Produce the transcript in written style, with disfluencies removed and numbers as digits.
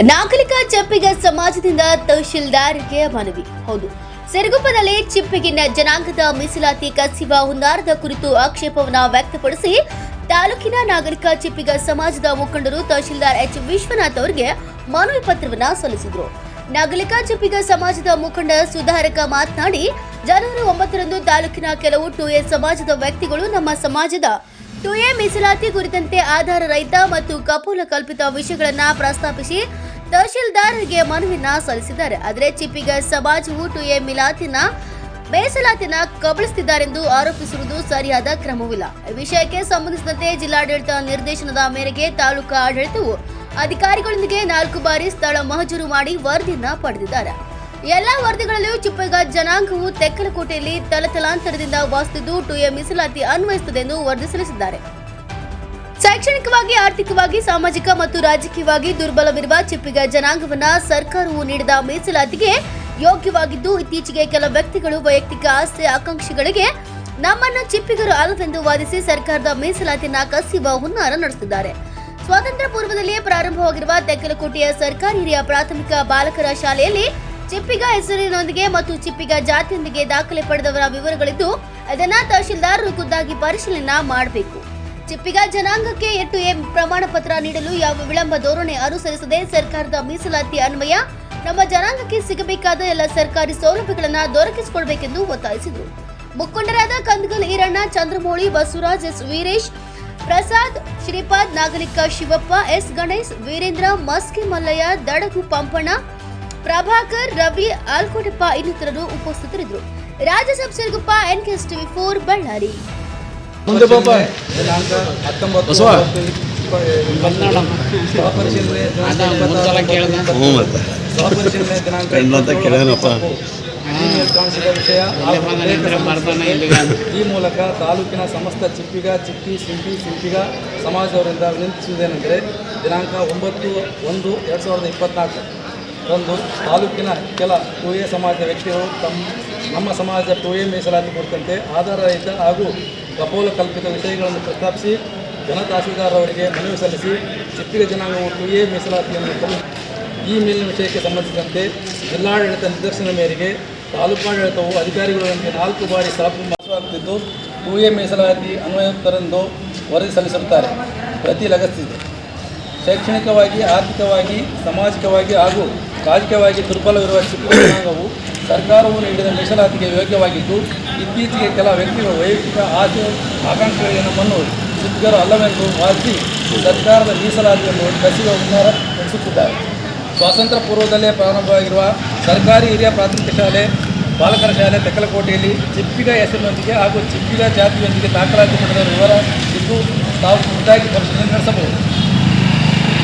ನಾಗರಿಕ ಚಿಪ್ಪಿಗ ಸಮಾಜದಿಂದ ತಹಶೀಲ್ದಾರ್ಗೆ ಮನವಿ. ಹೌದು, ಸಿರುಗುಪ್ಪದಲ್ಲಿ ಚಿಪ್ಪಿಗಿನ ಜನಾಂಗದ ಮೀಸಲಾತಿ ಕಸಿವ ಹುನ್ನಾರದ ಕುರಿತು ಆಕ್ಷೇಪವನ್ನು ವ್ಯಕ್ತಪಡಿಸಿ ತಾಲೂಕಿನ ನಾಗರಿಕ ಚಿಪ್ಪಿಗ ಸಮಾಜದ ಮುಖಂಡರು ತಹಶೀಲ್ದಾರ್ ಎಚ್ ವಿಶ್ವನಾಥ್ ಅವರಿಗೆ ಮನವಿ ಪತ್ರವನ್ನು ಸಲ್ಲಿಸಿದರು. ನಾಗರಿಕ ಚಿಪ್ಪಿಗ ಸಮಾಜದ ಮುಖಂಡ ಸುಧಾರಕ ಮಾತನಾಡಿ, ಜನವರಿ 9ರಂದು ತಾಲೂಕಿನ ಕೆಲವು 2A ಸಮಾಜದ ವ್ಯಕ್ತಿಗಳು ನಮ್ಮ ಸಮಾಜದ 2A ಮೀಸಲಾತಿ ಕುರಿತಂತೆ ಆಧಾರ ರಹಿತ ಮತ್ತು ಕಪೋಲ ಕಲ್ಪಿತ ವಿಷಯಗಳನ್ನು ಪ್ರಸ್ತಾಪಿಸಿ ತಹಶೀಲ್ದಾರ್ಗೆ ಮನವಿಯನ್ನ ಸಲ್ಲಿಸಿದ್ದಾರೆ. ಆದರೆ ಚಿಪ್ಪಿಗ ಸಮಾಜವು 2A ಮೀಸಲಾತಿನ ಕಬಳಿಸುತ್ತಿದ್ದಾರೆಂದು ಆರೋಪಿಸುವುದು ಸರಿಯಾದ ಕ್ರಮವಿಲ್ಲ. ಈ ವಿಷಯಕ್ಕೆ ಸಂಬಂಧಿಸಿದಂತೆ ಜಿಲ್ಲಾಡಳಿತ ನಿರ್ದೇಶನದ ಮೇರೆಗೆ ತಾಲೂಕಾ ಆಡಳಿತವು ಅಧಿಕಾರಿಗಳೊಂದಿಗೆ 4 ಬಾರಿ ಸ್ಥಳ ಮಹಜೂರು ಮಾಡಿ ವರದಿಯನ್ನ ಪಡೆದಿದ್ದಾರೆ. ಎಲ್ಲಾ ವರದಿಗಳಲ್ಲಿಯೂ ಚಿಪ್ಪಿಗ ಜನಾಂಗವು ತೆಕ್ಕಲಕೋಟೆಯಲ್ಲಿ ತಲತಲಾಂತರದಿಂದ ವಾಸಿಸುತ್ತಿದ್ದು 2A ಮೀಸಲಾತಿ ಅನ್ವಯಿಸುತ್ತದೆ ಎಂದು ವರದಿ ಸಲ್ಲಿಸಿದ್ದಾರೆ. ಶೈಕ್ಷಣಿಕವಾಗಿ, ಆರ್ಥಿಕವಾಗಿ, ಸಾಮಾಜಿಕ ಮತ್ತು ರಾಜಕೀಯವಾಗಿ ದುರ್ಬಲವಿರುವ ಚಿಪ್ಪಿಗ ಜನಾಂಗವನ್ನ ಸರ್ಕಾರವು ನೀಡಿದ ಮೀಸಲಾತಿಗೆ ಯೋಗ್ಯವಾಗಿದ್ದು, ಇತ್ತೀಚೆಗೆ ಕೆಲ ವ್ಯಕ್ತಿಗಳು ವೈಯಕ್ತಿಕ ಆಸ್ತಿ ಆಕಾಂಕ್ಷಿಗಳಿಗೆ ನಮ್ಮನ್ನು ಚಿಪ್ಪಿಗರು ಅಲ್ಲವೆಂದು ವಾದಿಸಿ ಸರ್ಕಾರದ ಮೀಸಲಾತಿಯನ್ನ ಕಸಿಯುವ ಹುನ್ನಾರ ನಡೆಸುತ್ತಿದ್ದಾರೆ. ಸ್ವಾತಂತ್ರ್ಯ ಪೂರ್ವದಲ್ಲಿಯೇ ಪ್ರಾರಂಭವಾಗಿರುವ ತೆಕ್ಕಲಕೋಟೆಯ ಸರ್ಕಾರಿ ಹಿರಿಯ ಪ್ರಾಥಮಿಕ ಬಾಲಕರ ಶಾಲೆಯಲ್ಲಿ ಚಿಪ್ಪಿಗ ಹೆಸರಿನೊಂದಿಗೆ ಮತ್ತು ಚಿಪ್ಪಿಗ ಜಾತಿಯೊಂದಿಗೆ ದಾಖಲೆ ಪಡೆದವರ ವಿವರಗಳಿದ್ದು, ಅದನ್ನ ತಹಶೀಲ್ದಾರರು ಖುದ್ದಾಗಿ ಪರಿಶೀಲನೆ ಮಾಡಬೇಕು. ಚಿಪ್ಪಿಗ ಜನಾಂಗಕ್ಕೆ 2A ಪ್ರಮಾಣ ಪತ್ರ ನೀಡಲು ಯಾವ ವಿಳಂಬ ಧೋರಣೆ ಅನುಸರಿಸದೆ ಸರ್ಕಾರದ ಮೀಸಲಾತಿ ಅನ್ವಯ ನಮ್ಮ ಜನಾಂಗಕ್ಕೆ ಸಿಗಬೇಕಾದ ಎಲ್ಲ ಸರ್ಕಾರಿ ಸೌಲಭ್ಯಗಳನ್ನು ದೊರಕಿಸಿಕೊಡಬೇಕೆಂದು ಒತ್ತಾಯಿಸಿದರು. ಮುಖಂಡರಾದ ಕಂದಗಲ್ ಈರಣ್ಣ, ಚಂದ್ರಮೌಳಿ, ಬಸವರಾಜ್, ಎಸ್ ವೀರೇಶ್, ಪ್ರಸಾದ್, ಶ್ರೀಪಾದ್, ನಾಗರಿಕ ಶಿವಪ್ಪ, ಎಸ್ ಗಣೇಶ್, ವೀರೇಂದ್ರ, ಮಸ್ಕಿ ಮಲ್ಲಯ್ಯ, ದಡಗು ಪಂಪಣ್ಣ, ಪ್ರಭಾಕರ್, ರವಿ, ಆಲ್ಕೋಟಪ್ಪ ಇನ್ನಿತರರು ಉಪಸ್ಥಿತರಿದ್ದರು. ರಾಜ್ಯಸಭಾ ಸಿರುಗುಪ್ಪ, NKSTV4 ಬಳ್ಳಾರಿ. ಈ ಮೂಲಕ ತಾಲೂಕಿನ ಸಮಸ್ತ ಚಿಪ್ಪಿಗ, ಸಿಂಪಿಗ ಸಮಾಜದವರಿಂದ ವಿನಂತಿಸುವುದೇನೆಂದರೆ, ದಿನಾಂಕ 9/1/2024 ರಂದು ತಾಲೂಕಿನ ಕೆಲ 2A ಸಮಾಜದ ವ್ಯಕ್ತಿಗಳು ನಮ್ಮ ಸಮಾಜದ 2A ಮೀಸಲಾತಿ ಕುರಿತಂತೆ ಆಧಾರರಹಿತ ಹಾಗೂ ಕಪೋಲ ಕಲ್ಪಿತ ವಿಷಯಗಳನ್ನು ಪ್ರಸ್ತಾಪಿಸಿ ತಹಶೀಲ್ದಾರ್ ಅವರಿಗೆ ಮನವಿ ಸಲ್ಲಿಸಿ ಚಿಪ್ಪಿಗ ಜನಾಂಗವು 2A ಮೀಸಲಾತಿಯನ್ನು ಈ ಮೇಲಿನ ವಿಷಯಕ್ಕೆ ಸಂಬಂಧಿಸಿದಂತೆ ಜಿಲ್ಲಾಡಳಿತ ನಿರ್ದೇಶನದ ಮೇರೆಗೆ ತಾಲೂಕಾಡಳಿತವು ಅಧಿಕಾರಿಗಳೊಂದಿಗೆ 4 ಬಾರಿ ಸ್ಥಳ ಮಾಡಿಸುತ್ತಿದ್ದು 2A ಮೀಸಲಾತಿ ಅನ್ವಯಿಸುತ್ತಾರೆಂದು ವರದಿ ಸಲ್ಲಿಸಿರುತ್ತಾರೆ. ಪ್ರತಿ ಲಗತ್ತಿದೆ. ಶೈಕ್ಷಣಿಕವಾಗಿ, ಆರ್ಥಿಕವಾಗಿ, ಸಾಮಾಜಿಕವಾಗಿ ಹಾಗೂ ರಾಜಕೀಯವಾಗಿ ದುರ್ಬಲವಿರುವ ಚಿಪ್ಪಿಗ ಜನಾಂಗವು ಸರ್ಕಾರವು ನೀಡಿದ ಮೀಸಲಾತಿಗೆ ಯೋಗ್ಯವಾಗಿದ್ದು, ಇತ್ತೀಚೆಗೆ ಕೆಲ ವ್ಯಕ್ತಿಗಳು ವೈಯಕ್ತಿಕ ಆಸೆ ಆಕಾಂಕ್ಷೆಗಳಿಗೆ ನಮ್ಮನ್ನು ಚಿಪ್ಪಿಗರು ಅಲ್ಲವೆಂದು ವಾದಿಸಿ ಸರ್ಕಾರದ ಮೀಸಲಾತಿಯನ್ನು ಕಸಿಯುವ ಹುನ್ನಾರ ನಡೆಸುತ್ತಿದ್ದಾರೆ. ಸ್ವಾತಂತ್ರ್ಯ ಪೂರ್ವದಲ್ಲೇ ಪ್ರಾರಂಭವಾಗಿರುವ ಸರ್ಕಾರಿ ಹಿರಿಯ ಪ್ರಾಥಮಿಕ ಶಾಲೆ ಬಾಲಕರ ಶಾಲೆ ತೆಕ್ಕಲಕೋಟೆಯಲ್ಲಿ ಚಿಪ್ಪಿಗ ಹೆಸರಿನೊಂದಿಗೆ ಹಾಗೂ ಚಿಪ್ಪಿಗ ಜಾತಿಯೊಂದಿಗೆ ದಾಖಲಾತಿ ಪಡೆದ ವಿವರ ಇದ್ದು ತಾವು ಖುದ್ದಾಗಿ ಪರಿಶೀಲನೆ ನಡೆಸಬಹುದು.